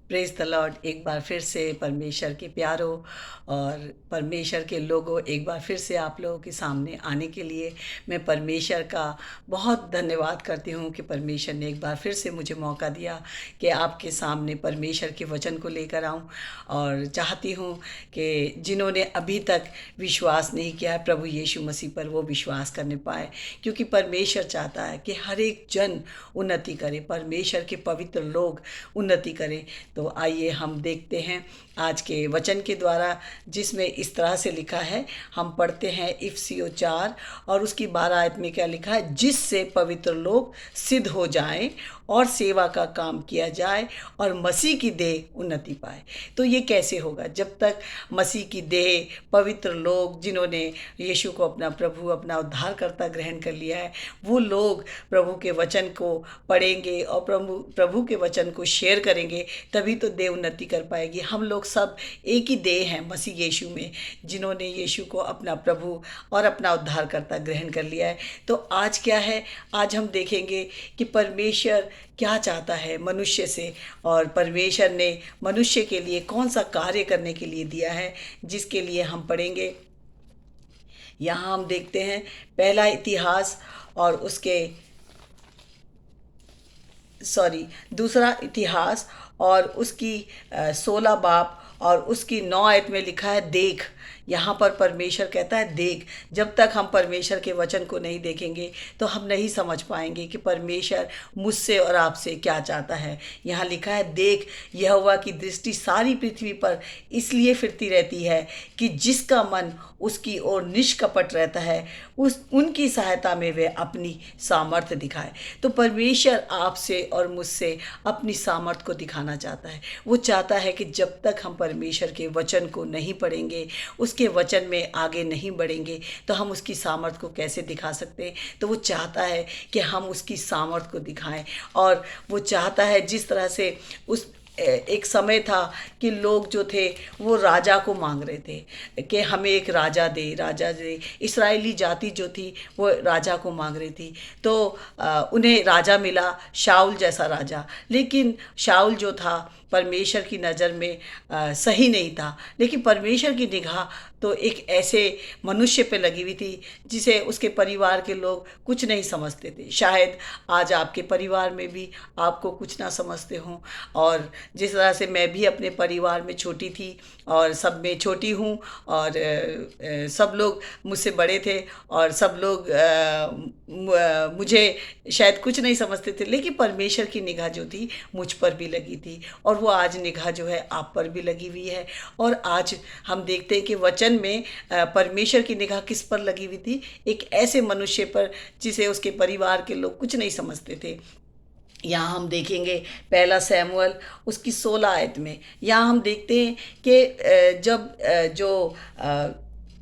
Praise the Lord. एक बार फिर से परमेश्वर के प्यारों और परमेश्वर के लोगों, एक बार फिर से आप लोगों के सामने आने के लिए मैं परमेश्वर का बहुत धन्यवाद करती हूँ कि परमेश्वर ने एक बार फिर से मुझे मौका दिया कि आपके सामने परमेश्वर के वचन को लेकर आऊँ। और चाहती हूँ कि जिन्होंने अभी तक विश्वास नहीं किया है प्रभु यीशु मसीह पर, वो विश्वास करने पाए, क्योंकि परमेश्वर चाहता है कि हर एक जन उन्नति करे, परमेश्वर के पवित्र लोग उन्नति करें। तो आइए हम देखते हैं आज के वचन के द्वारा, जिसमें इस तरह से लिखा है। हम पढ़ते हैं इफिसियों 4 और उसकी 12 आयत में क्या लिखा है, जिससे पवित्र लोग सिद्ध हो जाएं और सेवा का काम किया जाए और मसीह की देह उन्नति पाए। तो ये कैसे होगा? जब तक मसीह की देह, पवित्र लोग जिन्होंने यीशु को अपना प्रभु, अपना उद्धारकर्ता ग्रहण कर लिया है, वो लोग प्रभु के वचन को पढ़ेंगे और प्रभु के वचन को शेयर करेंगे, तभी तो देह उन्नति कर पाएगी। हम लोग सब एक ही देह हैं मसीह यीशु में, जिन्होंने यीशु को अपना प्रभु और अपना उद्धारकर्ता ग्रहण कर लिया है। तो आज क्या है, आज हम देखेंगे कि परमेश्वर क्या चाहता है मनुष्य से, और परमेश्वर ने मनुष्य के लिए कौन सा कार्य करने के लिए दिया है, जिसके लिए हम पढ़ेंगे। यहाँ हम देखते हैं पहला इतिहास और उसके दूसरा इतिहास और उसकी 16 बाब और उसकी 9 आयत में लिखा है देख। यहाँ पर परमेश्वर कहता है देख। जब तक हम परमेश्वर के वचन को नहीं देखेंगे तो हम नहीं समझ पाएंगे कि परमेश्वर मुझसे और आपसे क्या चाहता है। यहाँ लिखा है देख, यहोवा की दृष्टि सारी पृथ्वी पर इसलिए फिरती रहती है कि जिसका मन उसकी ओर निष्कपट रहता है, उनकी सहायता में वे अपनी सामर्थ्य दिखाए। तो परमेश्वर आपसे और मुझसे अपनी सामर्थ्य को दिखाना चाहता है। वो चाहता है कि जब तक हम परमेश्वर के वचन को नहीं पढ़ेंगे, उसके वचन में आगे नहीं बढ़ेंगे, तो हम उसकी सामर्थ्य को कैसे दिखा सकते हैं। तो वो चाहता है कि हम उसकी सामर्थ्य को दिखाएं। और वो चाहता है, जिस तरह से उस एक समय था कि लोग जो थे वो राजा को मांग रहे थे कि हमें एक राजा दे, राजा दे। इस्राएली जाति जो थी वो राजा को मांग रही थी। तो उन्हें राजा मिला, शाऊल जैसा राजा। लेकिन शाऊल जो था परमेश्वर की नज़र में सही नहीं था। लेकिन परमेश्वर की निगाह तो एक ऐसे मनुष्य पे लगी हुई थी जिसे उसके परिवार के लोग कुछ नहीं समझते थे। शायद आज आपके परिवार में भी आपको कुछ ना समझते हों। और जिस तरह से मैं भी अपने परिवार में छोटी थी और सब में छोटी हूँ, और सब लोग मुझसे बड़े थे और सब लोग मुझे शायद कुछ नहीं समझते थे, लेकिन परमेश्वर की निगाह जो थी मुझ पर भी लगी थी, और वो आज निगाह जो है आप पर भी लगी हुई है। और आज हम देखते हैं कि वचन में परमेश्वर की निगाह किस पर लगी हुई थी, एक ऐसे मनुष्य पर जिसे उसके परिवार के लोग कुछ नहीं समझते थे। यहाँ हम देखेंगे पहला शमूएल उसकी 16 आयत में, यहाँ हम देखते हैं कि जब जो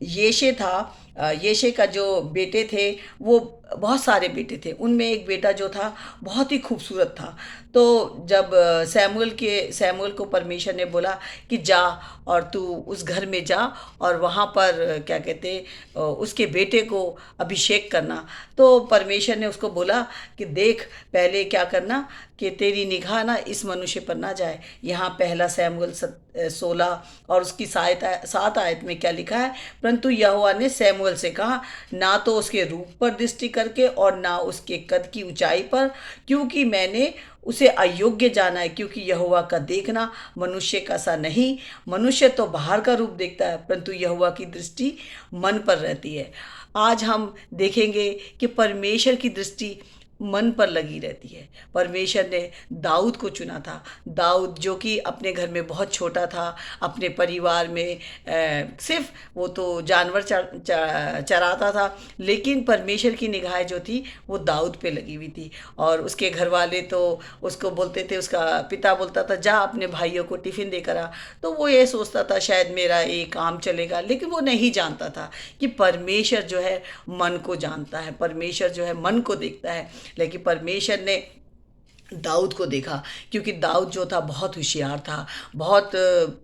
येशे था, येशे का जो बेटे थे वो बहुत सारे बेटे थे, उनमें एक बेटा जो था बहुत ही खूबसूरत था। तो जब शमूएल को परमेश्वर ने बोला कि जा और तू उस घर में जा और वहाँ पर क्या कहते उसके बेटे को अभिषेक करना। तो परमेश्वर ने उसको बोला कि देख, पहले क्या करना कि तेरी निगाह ना इस मनुष्य पर ना जाए। यहाँ पहला शमूएल 16 और उसकी 7 आयत में क्या लिखा है, परंतु यहोवा ने शमूएल से कहा, ना तो उसके रूप पर दृष्टि करके और ना उसके कद की ऊंचाई पर, क्योंकि मैंने उसे अयोग्य जाना है। क्योंकि यहोवा का देखना मनुष्य का सा नहीं, मनुष्य तो बाहर का रूप देखता है, परंतु यहोवा की दृष्टि मन पर रहती है। आज हम देखेंगे कि परमेश्वर की दृष्टि मन पर लगी रहती है। परमेश्वर ने दाऊद को चुना था। दाऊद जो कि अपने घर में बहुत छोटा था, अपने परिवार में सिर्फ वो तो जानवर चराता था, लेकिन परमेश्वर की निगाहें जो थी वो दाऊद पे लगी हुई थी। और उसके घर वाले तो उसको बोलते थे, उसका पिता बोलता था जा अपने भाइयों को टिफ़िन देकर आ। तो वो ये सोचता था शायद मेरा ये काम चलेगा, लेकिन वो नहीं जानता था कि परमेश्वर जो है मन को जानता है, परमेश्वर जो है मन को देखता है। लेकिन परमेश्वर ने दाऊद को देखा, क्योंकि दाऊद जो था बहुत होशियार था, बहुत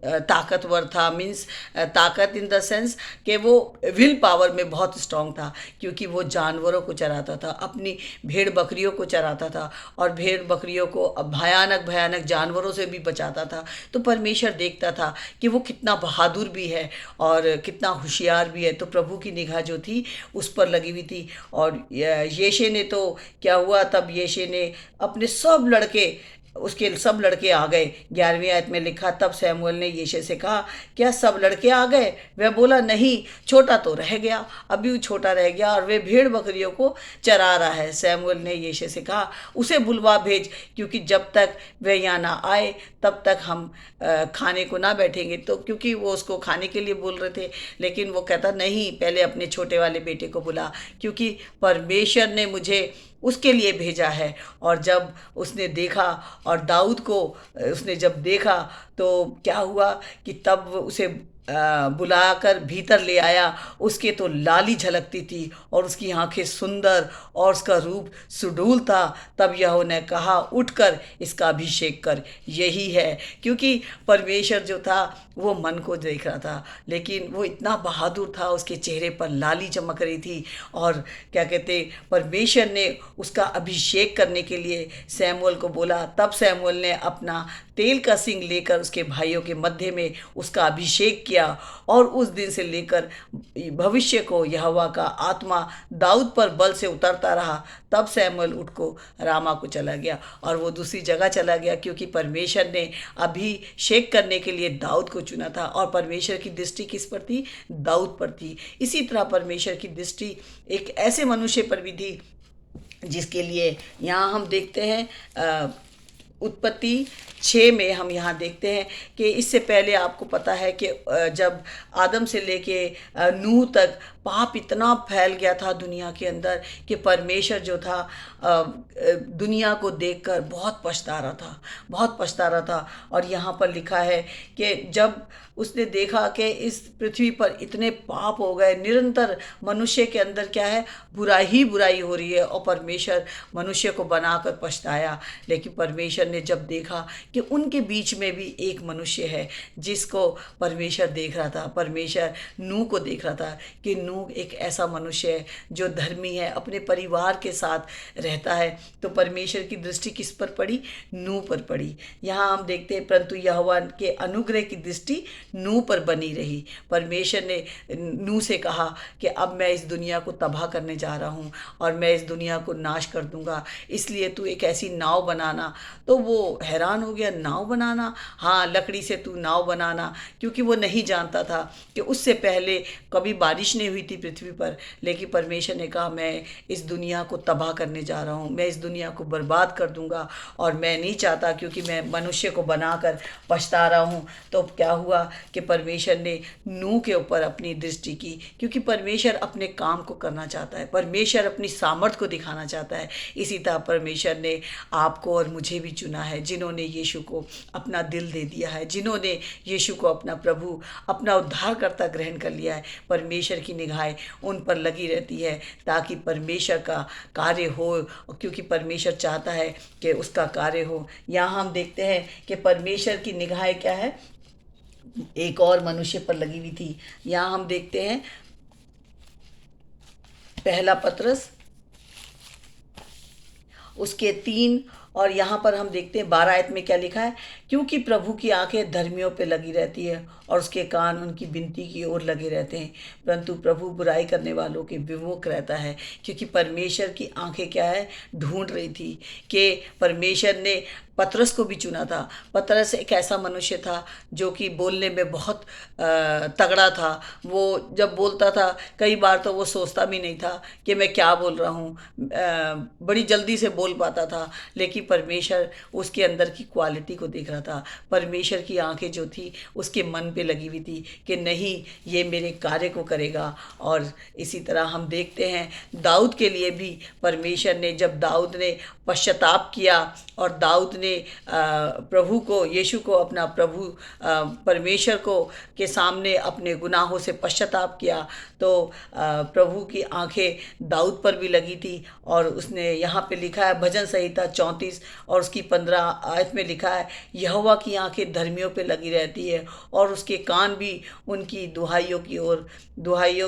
ताकतवर था। मीन्स ताकत इन द सेंस कि वो विल पावर में बहुत स्ट्रांग था, क्योंकि वो जानवरों को चराता था, अपनी भेड़ बकरियों को चराता था और भेड़ बकरियों को भयानक भयानक जानवरों से भी बचाता था। तो परमेश्वर देखता था कि वो कितना बहादुर भी है और कितना होशियार भी है। तो प्रभु की निगाह जो थी उस पर लगी हुई थी। और यशे ने तो क्या हुआ, तब यशे ने अपने सब लड़के, उसके सब लड़के आ गए। 11वीं आयत में लिखा, तब सैमुअल ने यिशै से कहा, क्या सब लड़के आ गए? वह बोला, नहीं, छोटा तो रह गया, अभी वो छोटा रह गया और वे भेड़ बकरियों को चरा रहा है। सैमुअल ने यिशै से कहा, उसे बुलवा भेज, क्योंकि जब तक वह यहाँ ना आए तब तक हम खाने को ना बैठेंगे। तो क्योंकि वो उसको खाने के लिए बोल रहे थे, लेकिन वो कहता, नहीं, पहले अपने छोटे वाले बेटे को बुला, क्योंकि परमेश्वर ने मुझे उसके लिए भेजा है। और जब उसने देखा, और दाऊद को उसने जब देखा, तो क्या हुआ कि तब उसे बुलाकर भीतर ले आया। उसके तो लाली झलकती थी और उसकी आंखें सुंदर और उसका रूप सुडौल था। तब यहोवा ने कहा, उठकर इसका अभिषेक कर, यही है। क्योंकि परमेश्वर जो था वो मन को देख रहा था, लेकिन वो इतना बहादुर था, उसके चेहरे पर लाली चमक रही थी। और क्या कहते, परमेश्वर ने उसका अभिषेक करने के लिए सैमुअल को बोला। तब सैमुअल ने अपना तेल का सिंग लेकर उसके भाइयों के मध्य में उसका अभिषेक किया। और उस दिन से लेकर भविष्य को यहोवा का आत्मा दाऊद पर बल से उतरता रहा। तब सैमुअल उठ को रामा को चला गया और वो दूसरी जगह चला गया, क्योंकि परमेश्वर ने अभिषेक करने के लिए दाऊद को चुना था। और परमेश्वर की दृष्टि किस पर थी? दाऊद पर थी। इसी तरह परमेश्वर की दृष्टि एक ऐसे मनुष्य पर भी थी जिसके लिए यहाँ हम देखते हैं, उत्पत्ति 6 में हम यहाँ देखते हैं कि इससे पहले आपको पता है कि जब आदम से लेके नूह तक पाप इतना फैल गया था दुनिया के अंदर कि परमेश्वर जो था दुनिया को देखकर बहुत पछता रहा था, बहुत पछता रहा था। और यहाँ पर लिखा है कि जब उसने देखा कि इस पृथ्वी पर इतने पाप हो गए, निरंतर मनुष्य के अंदर क्या है, बुराई ही बुराई हो रही है, और परमेश्वर मनुष्य को बनाकर पछताया। लेकिन परमेश्वर ने जब देखा कि उनके बीच में भी एक मनुष्य है जिसको परमेश्वर देख रहा था, परमेश्वर नूह को देख रहा था कि नूह एक ऐसा मनुष्य है जो धर्मी है, अपने परिवार के साथ रहता है। तो परमेश्वर की दृष्टि किस पर पड़ी? नूह पर पड़ी। यहाँ हम देखते हैं, परंतु यहोवा के अनुग्रह की दृष्टि नूह पर बनी रही। परमेश्वर ने नूह से कहा कि अब मैं इस दुनिया को तबाह करने जा रहा हूँ और मैं इस दुनिया को नाश कर दूंगा, इसलिए तू एक ऐसी नाव बनाना। तो वो हैरान हो गया, नाव बनाना? हाँ, लकड़ी से तू नाव बनाना, क्योंकि वो नहीं जानता था कि उससे पहले कभी बारिश नहीं हुई थी पृथ्वी पर। लेकिन परमेश्वर ने कहा, मैं इस दुनिया को तबाह करने जा रहा हूँ, मैं इस दुनिया को बर्बाद कर दूंगा, और मैं नहीं चाहता, क्योंकि मैं मनुष्य को बनाकर पछता रहा हूँ। तो क्या हुआ कि परमेश्वर ने नूह के ऊपर अपनी दृष्टि की, क्योंकि परमेश्वर अपने काम को करना चाहता है, परमेश्वर अपनी सामर्थ को दिखाना चाहता है। इसी तरह परमेश्वर ने आपको और मुझे भी चुना है, जिन्होंने यीशु को अपना दिल दे दिया है, जिन्होंने यीशु को अपना प्रभु, अपना उद्धारकर्ता ग्रहण कर लिया है। परमेश्वर की निगाहें उन पर लगी रहती है ताकि परमेश्वर का कार्य हो, क्योंकि परमेश्वर चाहता है कि उसका कार्य हो। यहाँ हम देखते हैं कि परमेश्वर की निगाहें क्या है, एक और मनुष्य पर लगी हुई थी। यहाँ हम देखते हैं, पहला पतरस उसके 3, और यहाँ पर हम देखते हैं 12 आयत में क्या लिखा है, क्योंकि प्रभु की आंखें धर्मियों पे लगी रहती है और उसके कान उनकी विनती की ओर लगे रहते हैं, परंतु प्रभु बुराई करने वालों के विमुख रहता है। क्योंकि परमेश्वर की आंखें क्या है, ढूंढ रही थी कि परमेश्वर ने पतरस को भी चुना था। पतरस एक ऐसा मनुष्य था जो कि बोलने में बहुत तगड़ा था। वो जब बोलता था, कई बार तो वो सोचता भी नहीं था कि मैं क्या बोल रहा हूँ, बड़ी जल्दी से बोल पाता था। लेकिन परमेश्वर उसके अंदर की क्वालिटी को देख रहा था। परमेश्वर की आंखें जो थी उसके मन पे लगी हुई थी कि नहीं, ये मेरे कार्य को करेगा। और इसी तरह हम देखते हैं दाऊद के लिए भी परमेश्वर ने, जब दाऊद ने पश्चाताप किया और दाऊद ने अपने प्रभु को, यीशु को, अपना प्रभु परमेश्वर को के सामने अपने गुनाहों से पश्चाताप किया, तो प्रभु की आंखें दाऊद पर भी लगी थी। और उसने यहाँ पे लिखा है भजन संहिता 34 और उसकी 15 आयत में लिखा है, यहोवा की आंखें धर्मियों पे लगी रहती है और उसके कान भी उनकी दुहाइयों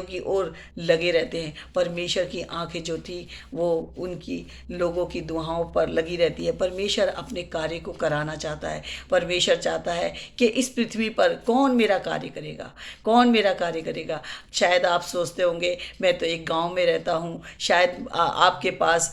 की ओर लगे रहते हैं। परमेश्वर की आंखें जो थी वो उनकी लोगों की दुआओं पर लगी रहती है। परमेश्वर अपने कार्य को कराना चाहता है। परमेश्वर चाहता है कि इस पृथ्वी पर कौन मेरा कार्य करेगा, कौन मेरा कार्य करेगा। शायद आप सोचते होंगे मैं तो एक गांव में रहता हूँ, शायद आपके पास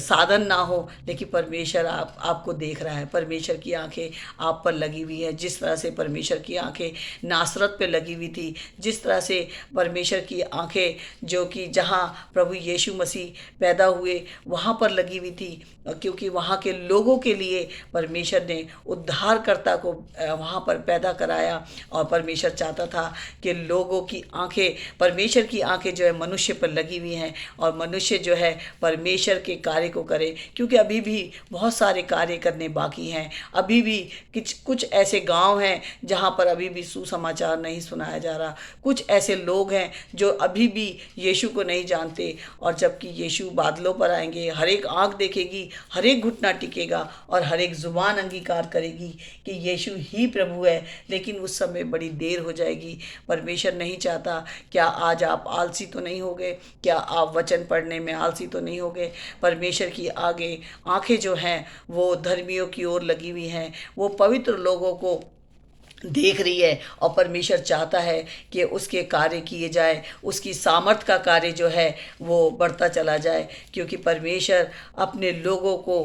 साधन ना हो, लेकिन परमेश्वर आपको देख रहा है। परमेश्वर की आंखें आप पर लगी हुई है। जिस तरह से परमेश्वर की आंखें नासरत पे लगी हुई थी, जिस तरह से परमेश्वर की आंखें जो कि जहाँ प्रभु यीशु मसीह पैदा हुए वहाँ पर लगी हुई थी, क्योंकि वहाँ के लोगों के लिए परमेश्वर ने उद्धारकर्ता को वहाँ पर पैदा कराया। और परमेश्वर चाहता था कि लोगों की आंखें, परमेश्वर की आंखें जो है मनुष्य पर लगी हुई हैं और मनुष्य जो है परमेश्वर के कार्य को करे, क्योंकि अभी भी बहुत सारे कार्य करने बाकी हैं। अभी भी कुछ ऐसे गांव हैं जहां पर अभी भी सुसमाचार नहीं सुनाया जा रहा। कुछ ऐसे लोग हैं जो अभी भी यीशु को नहीं जानते, और जबकि यीशु बादलों पर आएंगे, हर एक आंख देखेगी, हर एक घुटना टिकेगा और हर एक जुबान अंगीकार करेगी कि यीशु ही प्रभु है। लेकिन उस समय बड़ी देर हो जाएगी। परमेश्वर नहीं चाहता। क्या आज आप आलसी तो नहीं हो गए? क्या आप वचन पढ़ने में आलसी तो नहीं हो गए? परमेश्वर की आगे आंखें जो हैं वो धर्मियों की ओर लगी हुई हैं, वो पवित्र लोगों को देख रही है। और परमेश्वर चाहता है कि उसके कार्य किए जाए, उसकी सामर्थ का कार्य जो है वो बढ़ता चला जाए, क्योंकि परमेश्वर अपने लोगों को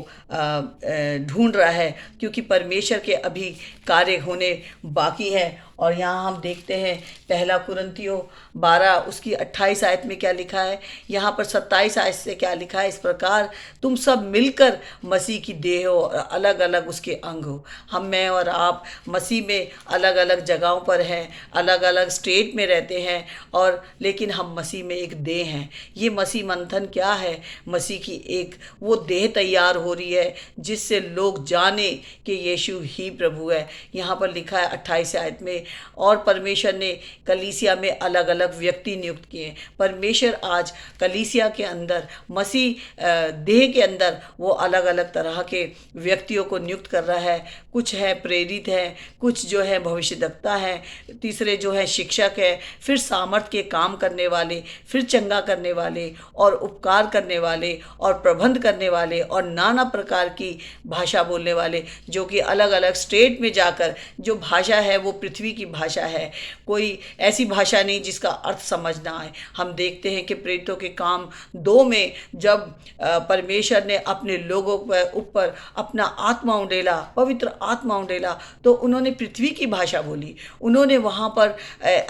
ढूंढ रहा है, क्योंकि परमेश्वर के अभी कार्य होने बाकी है। और यहाँ हम देखते हैं पहला कुरिन्थियों 12 उसकी 28 आयत में क्या लिखा है, यहाँ पर 27 आयत से क्या लिखा है, इस प्रकार तुम सब मिलकर मसीह की देह हो और अलग अलग उसके अंग हो। मैं और आप मसीह में अलग अलग जगहों पर हैं, अलग अलग स्टेट में रहते हैं, और लेकिन हम मसीह में एक देह हैं। ये मसीह मंथन क्या है? मसीह की एक वो देह तैयार हो रही है जिससे लोग जाने कि यीशु ही प्रभु है। यहाँ पर लिखा है 28 आयत में, और परमेश्वर ने कलीसिया में अलग अलग व्यक्ति नियुक्त किए। परमेश्वर आज कलीसिया के अंदर, मसीह देह के अंदर वो अलग अलग तरह के व्यक्तियों को नियुक्त कर रहा है। कुछ है प्रेरित है, कुछ जो है भविष्यद्वक्ता है, तीसरे जो है शिक्षक है, फिर सामर्थ के काम करने वाले, फिर चंगा करने वाले और उपकार करने वाले और प्रबंध करने वाले और नाना प्रकार की भाषा बोलने वाले, जो कि अलग अलग स्टेट में जाकर जो भाषा है वो पृथ्वी की भाषा है। कोई ऐसी भाषा नहीं जिसका अर्थ समझ ना आए। हम देखते हैं कि प्रेरितों के काम 2 में जब परमेश्वर ने अपने लोगों पर ऊपर अपना आत्मा उंडेला, पवित्र आत्मा उंडेला, तो उन्होंने पृथ्वी की भाषा बोली। उन्होंने वहाँ पर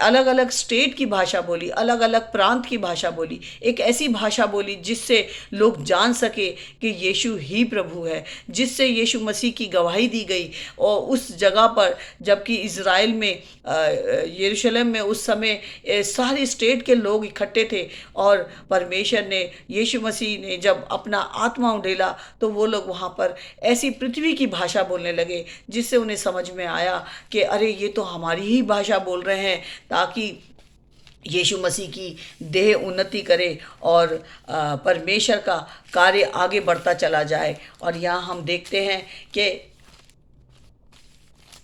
अलग अलग स्टेट की भाषा बोली, अलग अलग प्रांत की भाषा बोली, एक ऐसी भाषा बोली जिससे लोग जान सके कि यीशु ही प्रभु है, जिससे यीशु मसीह की गवाही दी गई। और उस जगह पर, जबकि इज़राइल में यरूशलेम में उस समय सारे स्टेट के लोग इकट्ठे थे, और परमेश्वर ने, यीशु मसीह ने जब अपना आत्मा उंडेला तो वो लोग वहाँ पर ऐसी पृथ्वी की भाषा बोलने लगे, जिससे उन्हें समझ में आया कि अरे ये तो हमारी ही भाषा बोल रहे हैं, ताकि यीशु मसीह की देह उन्नति करे और परमेश्वर का कार्य आगे बढ़ता चला जाए। और यहाँ हम देखते हैं कि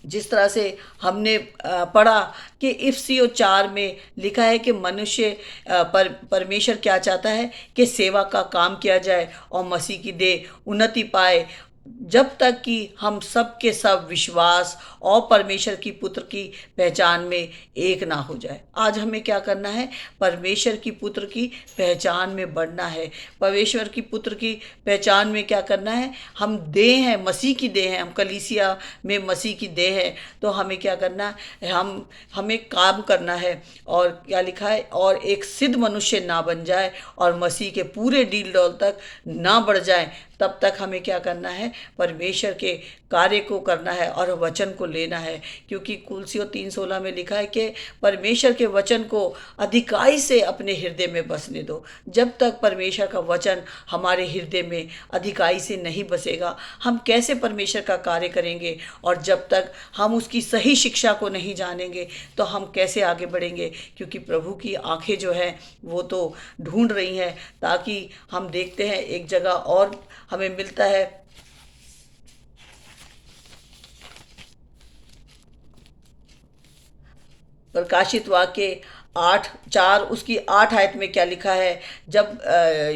जिस तरह से हमने पढ़ा कि इफिसियों 4 में लिखा है कि मनुष्य परमेश्वर क्या चाहता है कि सेवा का काम किया जाए और मसीह की देह उन्नति पाए, जब तक कि हम सब के सब विश्वास और परमेश्वर की पुत्र की पहचान में एक ना हो जाए। आज हमें क्या करना है? परमेश्वर की पुत्र की पहचान में बढ़ना है। परमेश्वर की पुत्र की पहचान में क्या करना है? हम देह हैं, मसीह की देह हैं, हम कलीसिया में मसीह की देह है, तो हमें क्या करना है? हमें काम करना है। और क्या लिखा है? और एक सिद्ध मनुष्य ना बन जाए और मसीह के पूरे डील डौल तक ना बढ़ जाए, तब तक हमें क्या करना है, परमेश्वर के कार्य को करना है और वचन को लेना है। क्योंकि कुलसियों 3:16 में लिखा है कि परमेश्वर के वचन को अधिकाई से अपने हृदय में बसने दो। जब तक परमेश्वर का वचन हमारे हृदय में अधिकाई से नहीं बसेगा, हम कैसे परमेश्वर का कार्य करेंगे? और जब तक हम उसकी सही शिक्षा को नहीं जानेंगे तो हम कैसे आगे बढ़ेंगे? क्योंकि प्रभु की आंखें जो है वो तो ढूंढ रही हैं, ताकि हम देखते हैं एक जगह और हमें मिलता है, प्रकाशित वाक्य 8:4 उसकी 8 आयत में क्या लिखा है। जब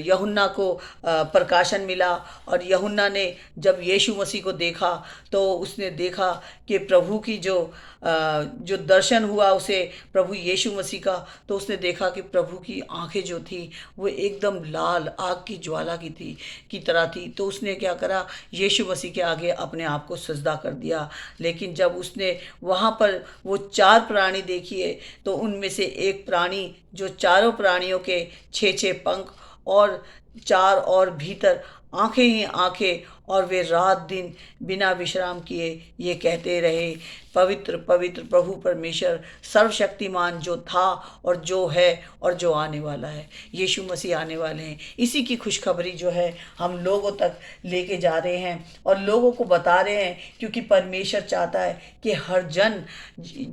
यूहन्ना को प्रकाशन मिला और यूहन्ना ने जब यीशु मसीह को देखा तो उसने देखा कि प्रभु की जो दर्शन हुआ उसे प्रभु यीशु मसीह का, तो उसने देखा कि प्रभु की आंखें जो थी वो एकदम लाल आग की ज्वाला की तरह थी। तो उसने क्या करा, यीशु मसीह के आगे अपने आप को सजदा कर दिया। लेकिन जब उसने वहाँ पर वो 4 प्राणी देखिए तो उनमें से एक प्राणी, जो चारों प्राणियों के 6-6 पंख और 4 और भीतर आंखें ही आंखें, और वे रात दिन बिना विश्राम किए ये कहते रहे, पवित्र पवित्र प्रभु परमेश्वर सर्वशक्तिमान, जो था और जो है और जो आने वाला है। यीशु मसीह आने वाले हैं। इसी की खुशखबरी जो है हम लोगों तक लेके जा रहे हैं और लोगों को बता रहे हैं, क्योंकि परमेश्वर चाहता है कि हर जन,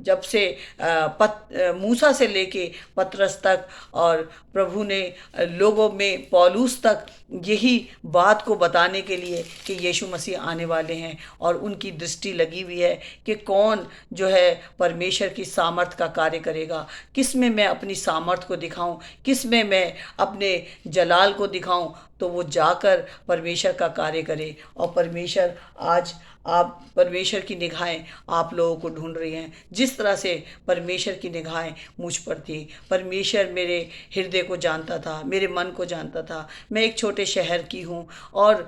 जब से मूसा से लेके पतरस तक और प्रभु ने लोगों में पौलुस तक यही बात को बताने के लिए कि यीशु मसीह आने वाले हैं, और उनकी दृष्टि लगी हुई है कि कौन जो है परमेश्वर की सामर्थ का कार्य करेगा, किस में मैं अपनी सामर्थ को दिखाऊं, किस में मैं अपने जलाल को दिखाऊं, तो वो जाकर परमेश्वर का कार्य करे। और परमेश्वर आज आप परमेश्वर की निगाहें आप लोगों को ढूंढ रही हैं, जिस तरह से परमेश्वर की निगाहें मुझ पर थी। परमेश्वर मेरे हृदय को जानता था, मेरे मन को जानता था। मैं एक छोटे शहर की हूँ और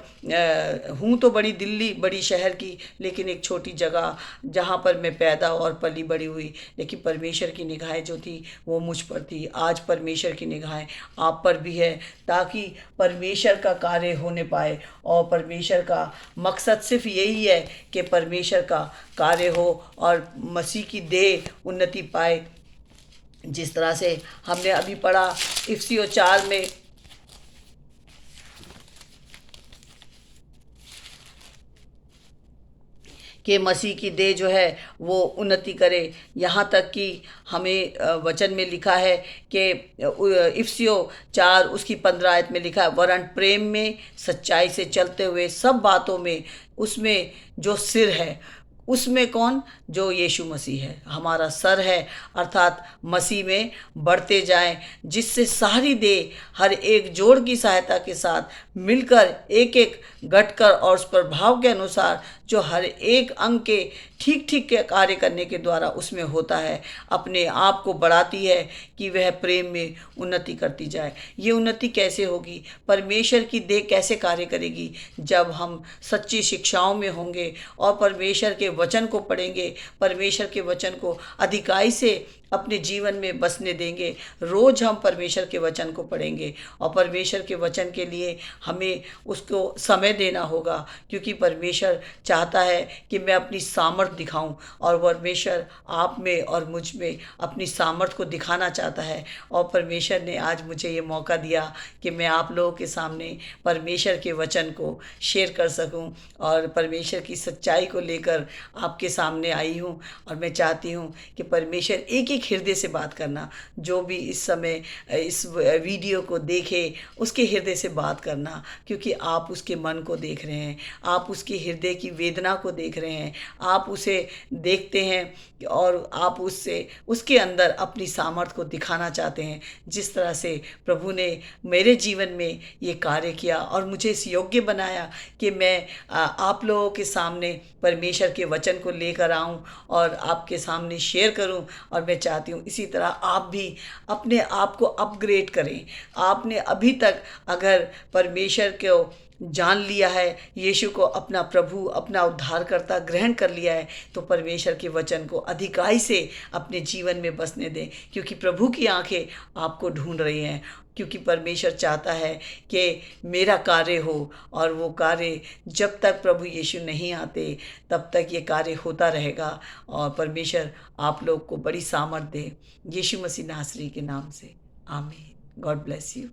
हूँ तो बड़ी दिल्ली बड़ी शहर की, लेकिन एक छोटी जगह जहाँ पर मैं पैदा और पली बड़ी हुई, लेकिन परमेश्वर की निगाहें जो थी वो मुझ पर थी। आज परमेश्वर की निगाहें आप पर भी है, ताकि परमेश्वर का कार्य होने पाए। और परमेश्वर का मकसद सिर्फ यही है कि परमेश्वर का कार्य हो और मसीह की देह उन्नति पाए। जिस तरह से हमने अभी पढ़ा इफिसियों 4 में कि मसीह की देह जो है वो उन्नति करे। यहाँ तक कि हमें वचन में लिखा है कि इफिसियों 4 उसकी 15 आयत में लिखा है, वरन प्रेम में सच्चाई से चलते हुए सब बातों में उसमें जो सिर है, उसमें कौन, जो यीशु मसीह है, हमारा सर है, अर्थात मसीह में बढ़ते जाएं, जिससे सारी देह हर एक जोड़ की सहायता के साथ मिलकर एक एक घटकर और उस प्रभाव के अनुसार जो हर एक अंग के ठीक ठीक के कार्य करने के द्वारा उसमें होता है, अपने आप को बढ़ाती है कि वह प्रेम में उन्नति करती जाए। ये उन्नति कैसे होगी, परमेश्वर की देह कैसे कार्य करेगी? जब हम सच्ची शिक्षाओं में होंगे और परमेश्वर के वचन को पढ़ेंगे, परमेश्वर के वचन को अधिकाई से अपने जीवन में बसने देंगे। रोज हम परमेश्वर के वचन को पढ़ेंगे और परमेश्वर के वचन के लिए हमें उसको समय देना होगा, क्योंकि परमेश्वर चाहता है कि मैं अपनी सामर्थ दिखाऊं, और परमेश्वर आप में और मुझ में अपनी सामर्थ को दिखाना चाहता है। और परमेश्वर ने आज मुझे ये मौका दिया कि मैं आप लोगों के सामने परमेश्वर के वचन को शेयर कर सकूं और परमेश्वर की सच्चाई को लेकर आपके सामने आई हूं। और मैं चाहती हूं कि परमेश्वर एक एक हृदय से बात करना, जो भी इस समय इस वीडियो को देखे उसके हृदय से बात करना, क्योंकि आप उसके मन को देख रहे हैं, आप उसके हृदय की वेदना को देख रहे हैं, आप उसे देखते हैं और आप उससे उसके अंदर अपनी सामर्थ को दिखाना चाहते हैं। जिस तरह से प्रभु ने मेरे जीवन में ये कार्य किया और मुझे इस योग्य बनाया कि मैं आप लोगों के सामने परमेश्वर के वचन को लेकर आऊं और आपके सामने शेयर करूं। और मैं चाहती हूं इसी तरह आप भी अपने आप को अपग्रेड करें। आपने अभी तक अगर परमेश्वर को जान लिया है, यीशु को अपना प्रभु, अपना उद्धारकर्ता ग्रहण कर लिया है, तो परमेश्वर के वचन को अधिकाई से अपने जीवन में बसने दें, क्योंकि प्रभु की आंखें आपको ढूंढ रही हैं। क्योंकि परमेश्वर चाहता है कि मेरा कार्य हो, और वो कार्य जब तक प्रभु यीशु नहीं आते तब तक ये कार्य होता रहेगा। और परमेश्वर आप लोग को बड़ी सामर्थ दे, यीशु मसीह नासरी के नाम से, आमीन। God bless you.